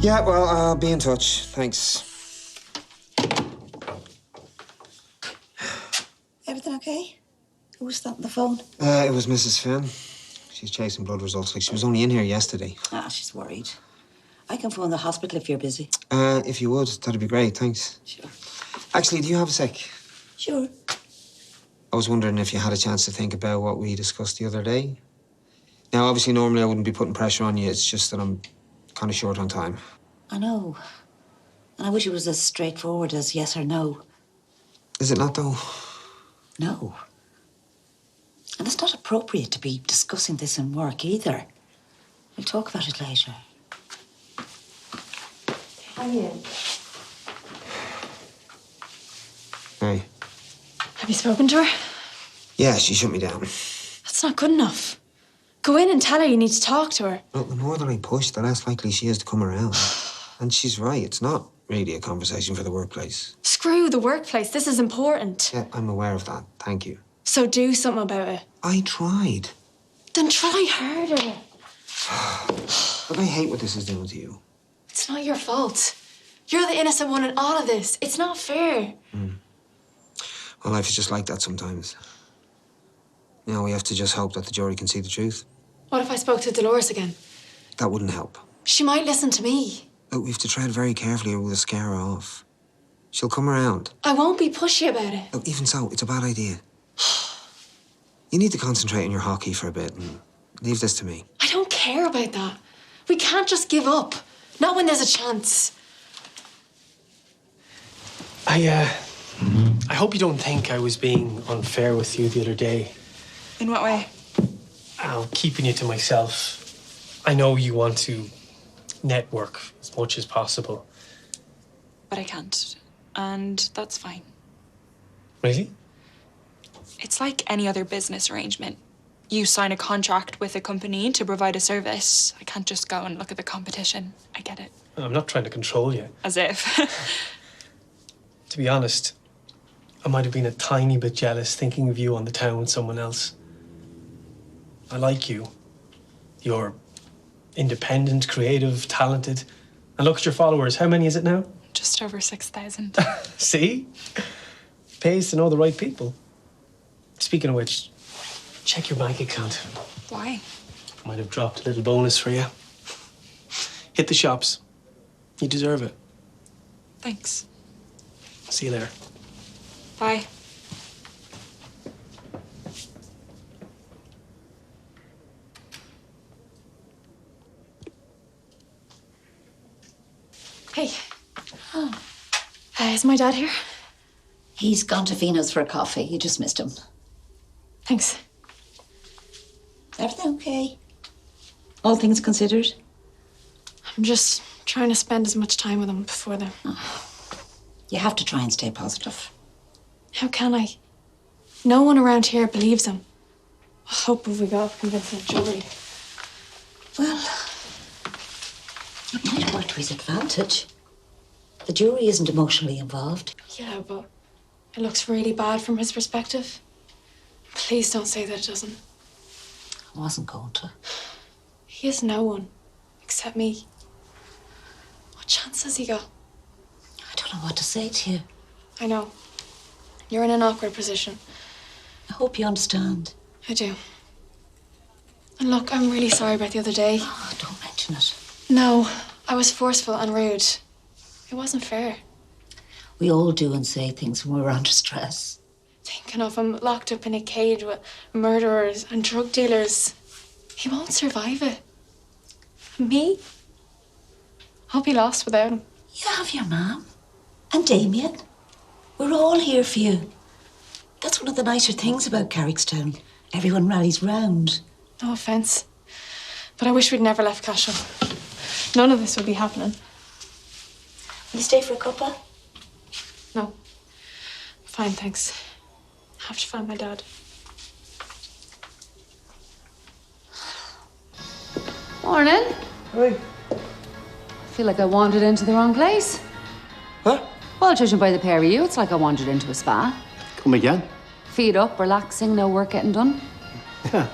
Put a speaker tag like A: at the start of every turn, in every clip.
A: Yeah, well, I'll be in touch. Thanks.
B: Everything okay? Who was that on the phone?
A: It was Mrs. Finn. She's chasing blood results. Like, she was only in here yesterday.
B: Ah, she's worried. I can phone the hospital if you're busy.
A: If you would, that'd be great. Thanks.
B: Sure.
A: Actually, do you have a sec?
B: Sure.
A: I was wondering if you had a chance to think about what we discussed the other day. Now, obviously, normally I wouldn't be putting pressure on you. It's just that I'm kind of short on time.
B: I know. And I wish it was as straightforward as yes or no.
A: Is it not, though?
B: No. And it's not appropriate to be discussing this in work either. We'll talk about it later. How are you?
A: Hey.
C: Have you spoken to her?
A: Yeah, she shut me down.
C: That's not good enough. Go in and tell her you need to talk to her.
A: Well, the more that I push, the less likely she is to come around. And she's right. It's not really a conversation for the workplace.
C: Screw the workplace. This is important.
A: Yeah, I'm aware of that. Thank you.
C: So do something about it.
A: I tried.
C: Then try harder.
A: But I hate what this is doing to you.
C: It's not your fault. You're the innocent one in all of this. It's not fair.
A: Well, life is just like that sometimes. Now we have to just hope that the jury can see the truth.
C: What if I spoke to Dolores again?
A: That wouldn't help.
C: She might listen to me.
A: Look, we have to tread very carefully or we'll scare her off. She'll come around.
C: I won't be pushy about it.
A: Look, even so, it's a bad idea. You need to concentrate on your hockey for a bit and leave this to me.
C: I don't care about that. We can't just give up. Not when there's a chance.
D: I hope you don't think I was being unfair with you the other day.
E: In what way?
D: Keeping you to myself. I know you want to network as much as possible.
E: But I can't. And that's fine.
D: Really?
E: It's like any other business arrangement. You sign a contract with a company to provide a service. I can't just go and look at the competition. I get it.
D: I'm not trying to control you.
E: As if.
D: To be honest, I might have been a tiny bit jealous thinking of you on the town with someone else. I like you. You're independent, creative, talented. And look at your followers. How many is it now?
E: Just over 6,000.
D: See? Pays to know the right people. Speaking of which, check your bank account.
E: Why?
D: Might have dropped a little bonus for you. Hit the shops. You deserve it.
E: Thanks.
D: See you there.
E: Bye.
C: Hey. Is my dad here?
B: He's gone to Vino's for a coffee. You just missed him.
C: Thanks.
B: Everything okay? All things considered?
C: I'm just trying to spend as much time with him before then.
B: You have to try and stay positive.
C: How can I? No one around here believes him. I hope if we go up convincing a jury.
B: Well, it might work to his advantage. The jury isn't emotionally involved.
C: Yeah, but it looks really bad from his perspective. Please don't say that it doesn't.
B: I wasn't going to.
C: He has no one except me. What chance has he got?
B: I don't know what to say to you.
C: I know. You're in an awkward position.
B: I hope you understand.
C: I do. And look, I'm really sorry about the other day.
B: Oh, don't mention it.
C: No, I was forceful and rude. It wasn't fair.
B: We all do and say things when we're under stress.
C: Thinking of him locked up in a cage with murderers and drug dealers. He won't survive it. And me? I'll be lost without him.
B: You have your mum. And Damien. We're all here for you. That's one of the nicer things about Carrigstown. Everyone rallies round.
C: No offence. But I wish we'd never left Cashel. None of this would be happening.
B: Will you stay for a cuppa?
C: No. Fine, thanks. I have to find my dad.
F: Morning.
D: Hey.
F: I feel like I wandered into the wrong place.
D: Huh?
F: Well, judging by the pair of you, it's like I wandered into a spa.
G: Come again?
F: Feet up, relaxing, no work getting done.
G: Yeah,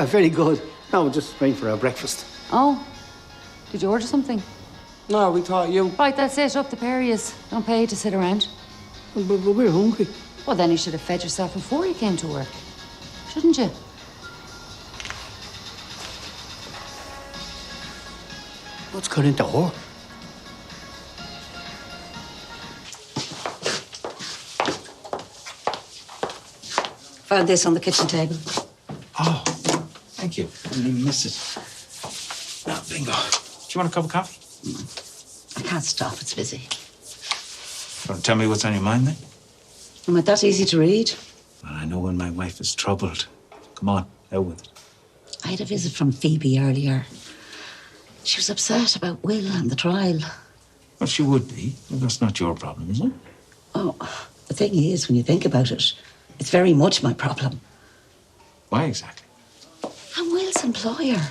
G: very good. No, just waiting for our breakfast.
F: Oh, did you order something?
G: No, we thought you...
F: Right, that's it. Up the pair of yous. Don't pay to sit around.
G: But we're hungry.
F: Well, then you should have fed yourself before you came to work. Shouldn't you?
G: What's got into her?
B: Found this on the kitchen table.
H: Oh, thank you. I didn't even miss it. Now, bingo. Do you want a cup of coffee?
B: I can't stop, it's busy.
H: Want to tell me what's on your mind, then?
B: Am I that easy to read?
H: Well, I know when my wife is troubled. Come on, out with it.
B: I had a visit from Phoebe earlier. She was upset about Will and the trial.
H: Well, she would be. Well, that's not your problem, is it?
B: Oh, the thing is, when you think about it, it's very much my problem.
H: Why exactly?
B: I'm Will's employer.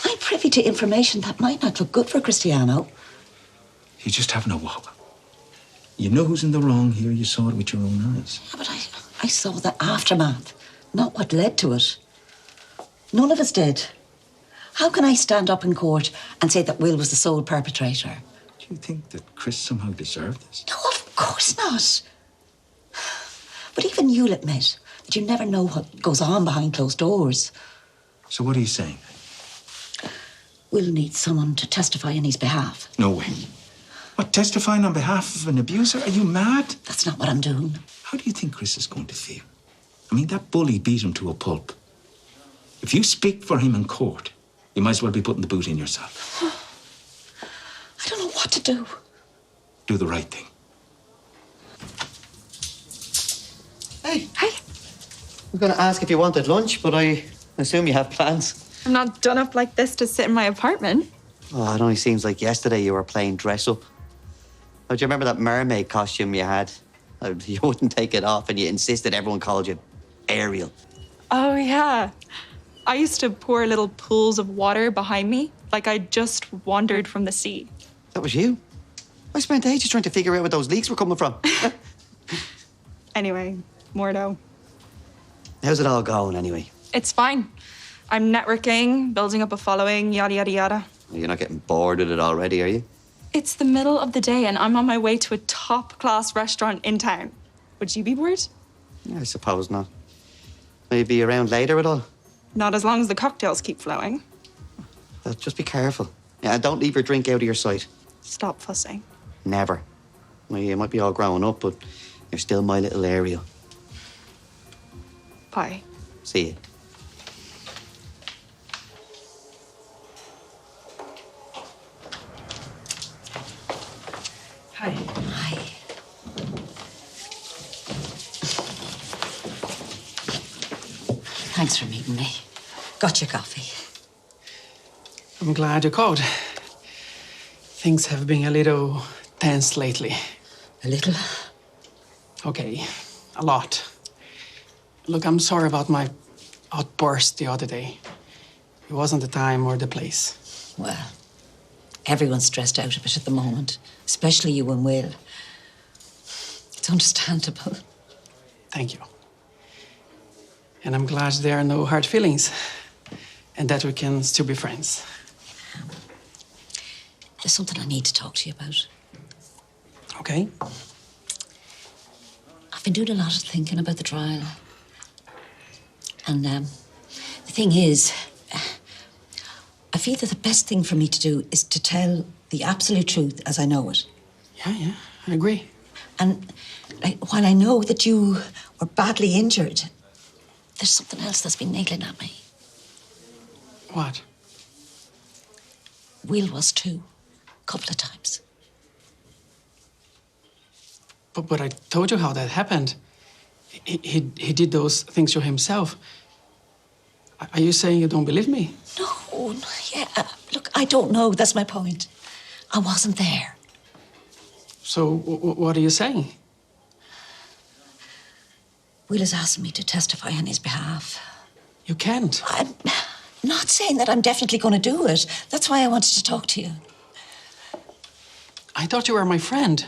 B: I'm privy to information that might not look good for Cristiano.
H: You're just having a wobble. You know who's in the wrong here. You saw it with your own eyes.
B: Yeah, but I saw the aftermath, not what led to it. None of us did. How can I stand up in court and say that Will was the sole perpetrator?
H: Do you think that Chris somehow deserved this?
B: No, of course not. But even you'll admit that you never know what goes on behind closed doors.
H: So what are you saying?
B: Will needs someone to testify on his behalf.
H: No way. What, testifying on behalf of an abuser? Are you mad?
B: That's not what I'm doing.
H: How do you think Chris is going to feel? I mean, that bully beat him to a pulp. If you speak for him in court, you might as well be putting the boot in yourself.
B: I don't know what to do.
H: Do the right thing.
I: Hey.
E: Hi.
I: I'm going to ask if you wanted lunch, but I assume you have plans.
E: I'm not done up like this to sit in my apartment.
I: Oh, it only seems like yesterday you were playing dress up. Oh, do you remember that mermaid costume you had? Oh, you wouldn't take it off and you insisted everyone called you Ariel.
E: Oh, yeah. I used to pour little pools of water behind me, like I just wandered from the sea.
I: That was you? I spent ages trying to figure out where those leaks were coming from.
E: Anyway, Mordo.
I: How's it all going, anyway?
E: It's fine. I'm networking, building up a following, yada, yada, yada.
I: You're not getting bored with it already, are you?
E: It's the middle of the day and I'm on my way to a top-class restaurant in town. Would you be bored?
I: Yeah, I suppose not. Maybe around later at all?
E: Not as long as the cocktails keep flowing.
I: Just be careful. Yeah, and don't leave your drink out of your sight.
E: Stop fussing.
I: Never. Well, you might be all grown up, but you're still my little Ariel.
E: Bye.
I: See you.
D: Hi.
B: Hi. Thanks for meeting me. Got your coffee.
D: I'm glad you called. Things have been a little tense lately.
B: A little?
D: Okay, a lot. Look, I'm sorry about my outburst the other day. It wasn't the time or the place.
B: Well, everyone's stressed out a bit at the moment, especially you and Will. It's understandable.
D: Thank you. And I'm glad there are no hard feelings and that we can still be friends.
B: There's something I need to talk to you about.
D: Okay?
B: I've been doing a lot of thinking about the trial. And the thing is, I feel that the best thing for me to do is to tell the absolute truth as I know it.
D: Yeah, I agree.
B: And while I know that you were badly injured, there's something else that's been niggling at me.
D: What?
B: Will was too, a couple of times.
D: But I told you how that happened. He did those things to himself. Are you saying you don't believe me?
B: No, yeah. Look, I don't know. That's my point. I wasn't there.
D: So what are you saying?
B: Will has asked me to testify on his behalf.
D: You can't.
B: I'm not saying that I'm definitely going to do it. That's why I wanted to talk to you.
D: I thought you were my friend.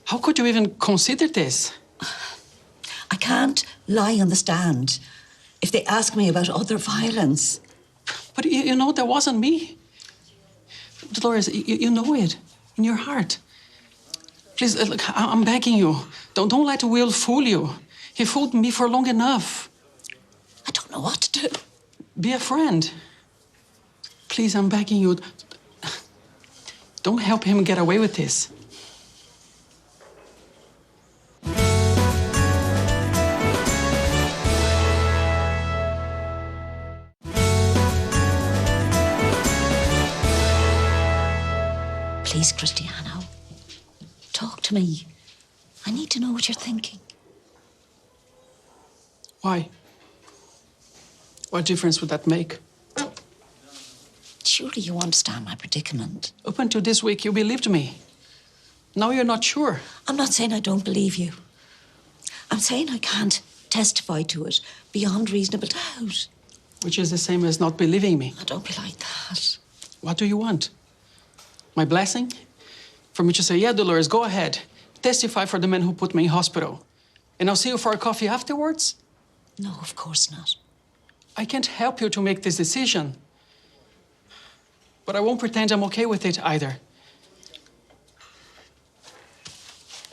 D: How could you even consider this?
B: I can't lie on the stand if they ask me about other violence.
D: But you know, that wasn't me.
J: Dolores, you know it in your heart. Please, look, I'm begging you. Don't let Will fool you. He fooled me for long enough.
B: I don't know what to do.
J: Be a friend. Please, I'm begging you. Don't help him get away with this.
B: Please, Cristiano, talk to me. I need to know what you're thinking.
J: Why? What difference would that make?
B: Surely you understand my predicament.
J: Up until this week, you believed me. Now you're not sure.
B: I'm not saying I don't believe you. I'm saying I can't testify to it beyond reasonable doubt.
J: Which is the same as not believing me.
B: Oh, don't be like that.
J: What do you want? My blessing? For me to say, yeah, Dolores, go ahead. Testify for the men who put me in hospital. And I'll see you for a coffee afterwards?
B: No, of course not.
J: I can't help you to make this decision. But I won't pretend I'm okay with it either.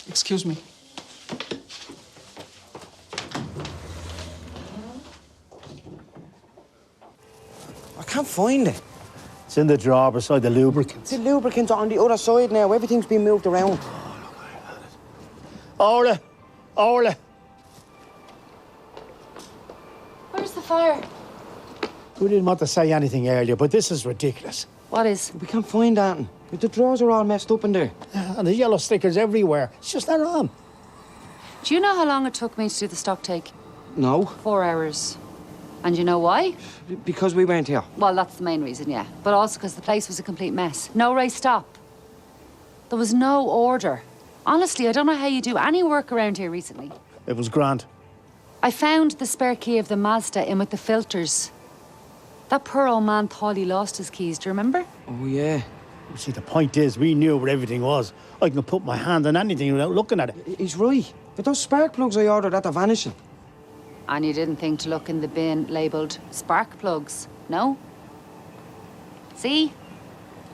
J: Excuse me.
K: I can't find it.
G: It's in the drawer beside the lubricants.
K: The lubricants are on the other side now. Everything's been moved around.
G: Orla! Orla!
F: Where's the fire?
G: We didn't want to say anything earlier, but this is ridiculous.
F: What is?
K: We can't find that. The drawers are all messed up in there.
G: And there's yellow stickers everywhere. It's just not on.
F: Do you know how long it took me to do the stock take?
K: No,
F: 4 hours. And you know why?
K: because we weren't here.
F: Well, that's the main reason, yeah. But also because the place was a complete mess. No race stop. There was no order. Honestly, I don't know how you do any work around here recently.
G: It was grand.
F: I found the spare key of the Mazda in with the filters. That poor old man thought he lost his keys, do you remember?
K: Oh, yeah.
G: You see, the point is, we knew where everything was. I can put my hand on anything without looking at it.
K: He's right. But those spark plugs I ordered at the vanishing.
F: And you didn't think to look in the bin labelled spark plugs, no? See?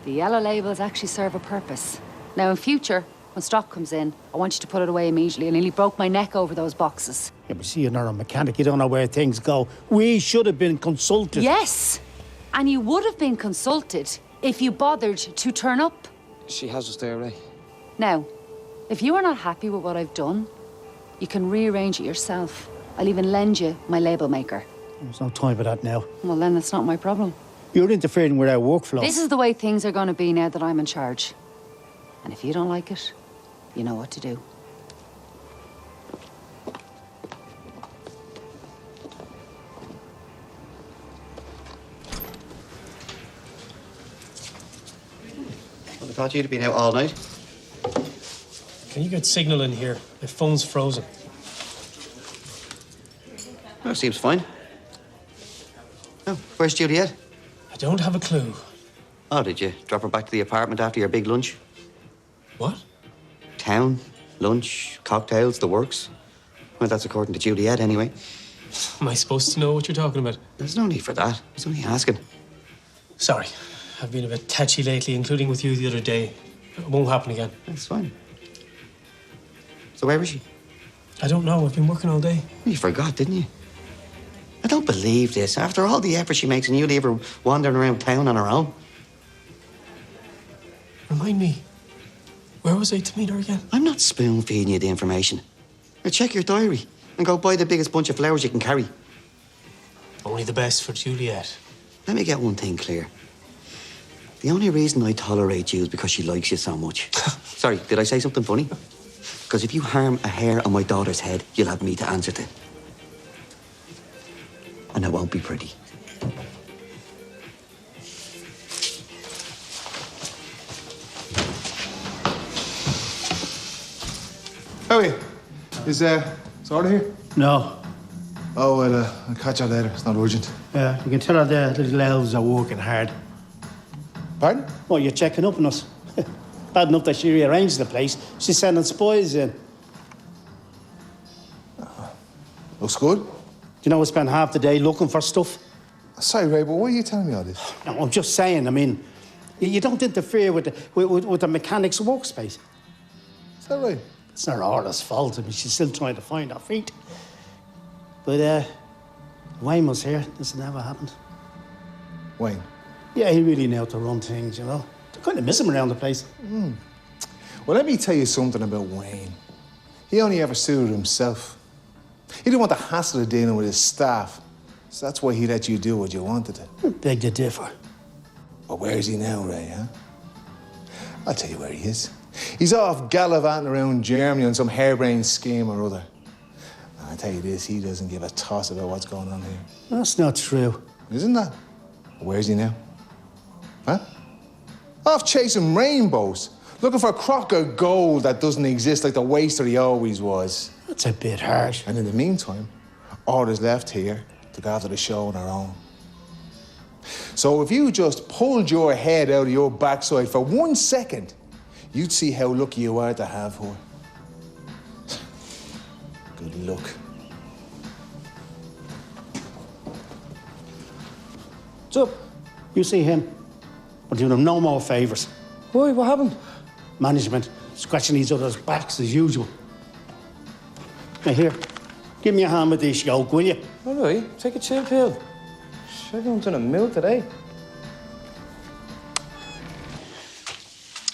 F: The yellow labels actually serve a purpose. Now, in future, when stock comes in, I want you to put it away immediately. I nearly broke my neck over those boxes.
G: Yeah, but see, you're not a mechanic. You don't know where things go. We should have been consulted.
F: Yes! And you would have been consulted if you bothered to turn up.
K: She has us there, right?
F: Now, if you are not happy with what I've done, you can rearrange it yourself. I'll even lend you my label maker.
G: There's no time for that now.
F: Well, then that's not my problem.
G: You're interfering with our workflow.
F: This is the way things are going to be now that I'm in charge. And if you don't like it, you know what to do.
I: Well, I thought you'd been out all night.
D: Can you get signal in here? My phone's frozen.
I: Oh, seems fine. Oh, where's Juliet?
D: I don't have a clue.
I: Oh, did you drop her back to the apartment after your big lunch?
D: What?
I: Town, lunch, cocktails, the works. Well, that's according to Juliet, anyway.
D: Am I supposed to know what you're talking about?
I: There's no need for that. I was only asking.
D: Sorry. I've been a bit touchy lately, including with you the other day. It won't happen again.
I: That's fine. So where is she?
D: I don't know. I've been working all day.
I: You forgot, didn't you? I don't believe this. After all the effort she makes and you leave her wandering around town on her own.
D: Remind me, where was I to meet her again?
I: I'm not spoon-feeding you the information. Now check your diary and go buy the biggest bunch of flowers you can carry.
D: Only the best for Juliet.
I: Let me get one thing clear. The only reason I tolerate you is because she likes you so much. Sorry, did I say something funny? Because if you harm a hair on my daughter's head, you'll have me to answer to. And it won't be pretty.
L: How are you? Is Orla here?
G: No.
L: Oh, well, I'll catch her later. It's not urgent.
G: Yeah, you can tell her the little elves are working hard.
L: Pardon?
G: Oh, you're checking up on us. Bad enough that she rearranged the place. She's sending spies in.
L: Looks good.
G: You know, we spend half the day looking for stuff.
L: Sorry, Ray, but why are you telling me all this?
G: No, I'm just saying, I mean, You don't interfere with the mechanic's workspace.
L: Is that right?
G: It's not Orla's fault. I mean, she's still trying to find her feet. But Wayne was here. This never happened.
L: Wayne?
G: Yeah, he really knew how to run things, you know. I kind of miss him around the place.
L: Well, let me tell you something about Wayne. He only ever suited himself. He didn't want the hassle of dealing with his staff. So that's why he let you do what you wanted to.
G: Beg to differ.
L: But where is he now, Ray, huh? I'll tell you where he is. He's off gallivanting around Germany on some harebrained scheme or other. And I tell you this, he doesn't give a toss about what's going on here.
G: That's not true.
L: Isn't that? Where is he now? Huh? Off chasing rainbows, looking for a crock of gold that doesn't exist like the waster he always was.
G: That's a bit harsh.
L: And in the meantime, Orla's left here to go after the show on her own. So if you just pulled your head out of your backside for 1 second, you'd see how lucky you are to have her. Good luck.
G: What's up? You see him. But do them no more favours.
K: Why? What happened?
G: Management scratching each other's backs as usual. Now here, give me a hand with this yoke, will you?
K: All right, take a chill pill. Everyone's in a mood today.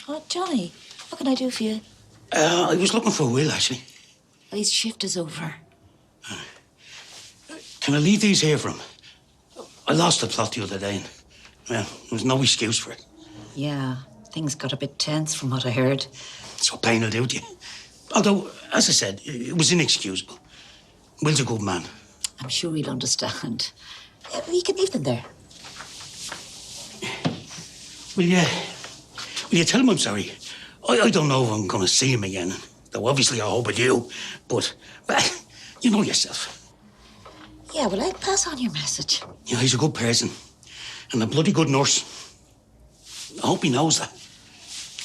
B: Oh, Johnny, what can I do for you?
G: I was looking for Will, actually.
B: Well, his shift is over.
G: Can I leave these here for him? I lost the plot the other day, and, well, there was no excuse for it.
B: Yeah, things got a bit tense from what I heard.
G: That's what pain will do to you. Although, as I said, it was inexcusable. Will's a good man.
B: I'm sure he'll understand. We can leave them there.
G: Will you tell him I'm sorry? I don't know if I'm going to see him again, though obviously I hope I do. But, well, you know yourself.
B: Yeah, well, I'll pass on your message.
G: You know, he's a good person and a bloody good nurse. I hope he knows that.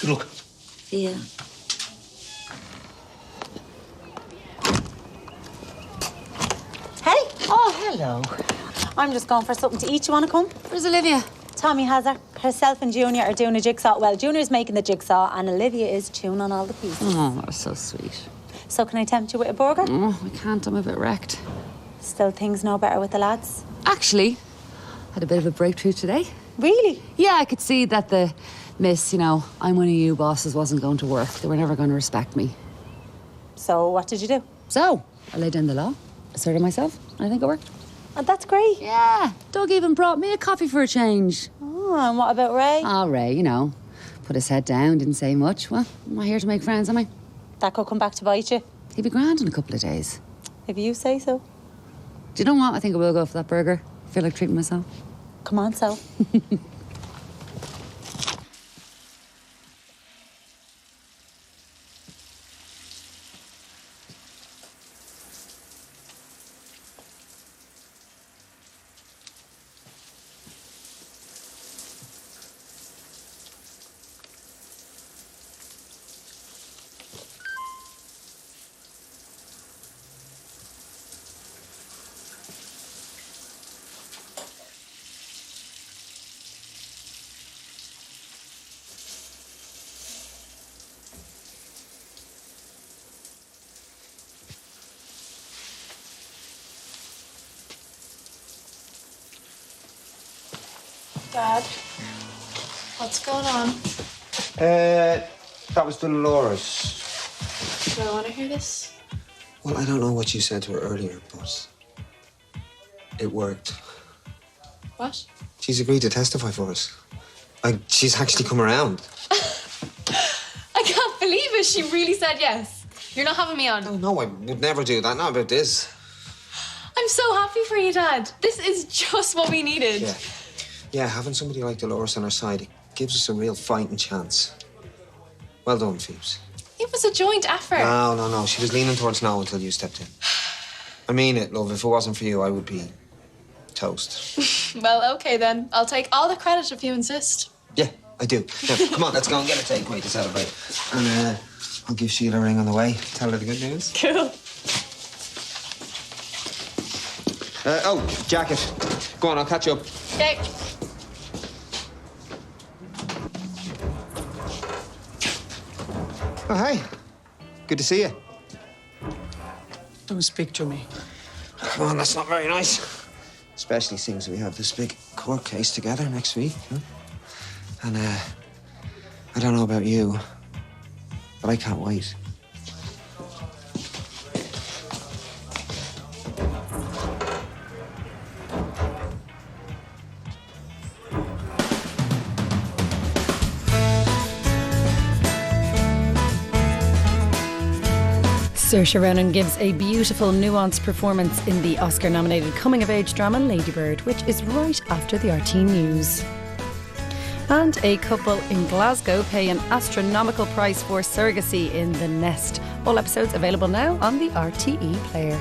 G: Good luck.
B: Yeah.
M: Hey. Oh, hello. I'm just going for something to eat. You want to come?
F: Where's Olivia?
M: Tommy has her. Herself and Junior are doing a jigsaw. Well, Junior's making the jigsaw and Olivia is chewing on all the pieces.
F: Oh, that's so sweet.
M: So can I tempt you with a burger?
F: Oh, I can't. I'm a bit wrecked.
M: Still things no better with the lads?
F: Actually, had a bit of a breakthrough today.
M: Really?
F: Yeah, I could see that the miss, you know, I'm one of you bosses wasn't going to work. They were never going to respect me.
M: So what did you do?
F: So, I laid down the law, asserted myself, and I think it worked.
M: Oh, that's great.
F: Yeah, Doug even brought me a coffee for a change.
M: Oh, and what about Ray?
F: Oh, Ray, you know, put his head down, didn't say much. Well, I'm not here to make friends, am I?
M: That could come back to bite you.
F: He'll be grand in a couple of days.
M: If you say so.
F: Do you know what? I think I will go for that burger. I feel like treating myself.
M: Come on, so.
C: Dad, what's going on?
K: That was Dolores.
C: Do I want to hear this?
A: Well, I don't know what you said to her earlier, but it worked.
C: What?
A: She's agreed to testify for us. Like, she's actually come around.
C: I can't believe it. She really said yes. You're not having me on.
A: No, I would never do that. Not about this.
C: I'm so happy for you, Dad. This is just what we needed.
A: Yeah. Yeah, having somebody like Dolores on our side, it gives us a real fighting chance. Well done, Phoebes.
C: It was a joint effort.
A: No. She was leaning towards no until you stepped in. I mean it, love. If it wasn't for you, I would be toast.
C: Well, okay then. I'll take all the credit if you insist.
A: Yeah, I do. Now, come on, let's go and get a takeaway to celebrate. And I'll give Sheila a ring on the way. Tell her the good news.
C: Cool.
A: Jacket. Go on, I'll catch you up.
C: Okay.
A: Oh, hi. Good to see you.
J: Don't speak to me.
A: Come on, that's not very nice. Especially since we have this big court case together next week. Huh? And, I don't know about you, but I can't wait.
N: Saoirse Ronan gives a beautiful, nuanced performance in the Oscar-nominated coming-of-age drama Lady Bird, which is right after the RT News. And a couple in Glasgow pay an astronomical price for surrogacy in The Nest. All episodes available now on the RTE player.